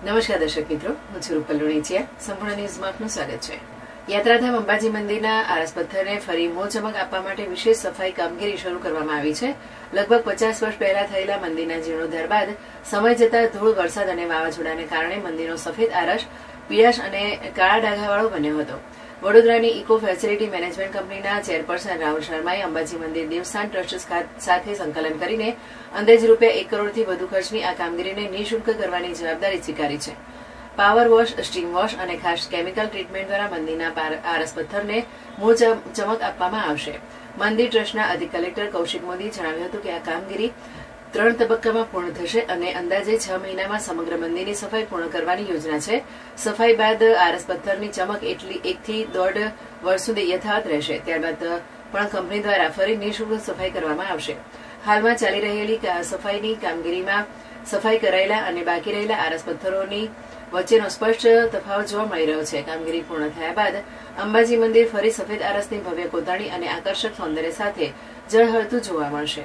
નમસ્કાર દર્શક મિત્રો, હું છું રૂપલ લુણીચિયા. સંપૂર્ણ ન્યૂઝમાં આપનું સ્વાગત છે. યાત્રાધામ અંબાજી મંદિરના આરસ પથ્થરને ફરી મોજમક આપવા માટે વિશેષ સફાઈ કામગીરી શરૂ કરવામાં આવી છે. લગભગ 50 વર્ષ પહેલા થયેલા મંદિરના જીર્ણોદ્ધાર બાદ સમય જતા ધૂળ, વરસાદ અને વાવાઝોડાને કારણે મંદિરનો સફેદ આરસ પીળાશ અને કાળા ડાઘાવાળો બન્યો હતો. વડોદરાની ઇકો ફેસિલિટી મેનેજમેન્ટ કંપનીના ચેરપર્સન રાહુલ શર્માએ અંબાજી મંદિર દેવસ્થાન ટ્રસ્ટ સાથે સંકલન કરીને અંદાજે રૂપિયા 1 કરોડથી વધુ ખર્ચની આ કામગીરીને નિઃશુલ્ક કરવાની જવાબદારી સ્વીકારી છે. પાવર વોશ, સ્ટીમ વોશ અને ખાસ કેમિકલ ટ્રીટમેન્ટ દ્વારા મંદિરના આરસ પથ્થરને મૂળ ચમક આપવામાં આવશે. મંદિર ટ્રસ્ટના અધિક કલેક્ટર કૌશિક મોદીએ જણાવ્યું હતું કે આ કામગીરી 3 તબક્કામાં પૂર્ણ થશે અને અંદાજે 6 મહિનામાં સમગ્ર મંદિરની સફાઈ પૂર્ણ કરવાની યોજના છે. સફાઈ બાદ આરસ પથ્થરની ચમક 1 થી 1.5 વર્ષ સુધી યથાવત રહેશે. ત્યારબાદ પણ કંપની દ્વારા ફરી નિઃશુલ્ક સફાઈ કરવામાં આવશે. હાલમાં ચાલી રહેલી સફાઈની કામગીરીમાં સફાઈ કરાયેલા અને બાકી રહેલા આરસ પથ્થરોની વચ્ચેનો સ્પષ્ટ તફાવત જોવા મળી રહ્યો છે. કામગીરી પૂર્ણ થયા બાદ અંબાજી મંદિર ફરી સફેદ આરસની ભવ્ય કોતરણી અને આકર્ષક સૌંદર્ય સાથે ઝળહળતું જોવા મળશે.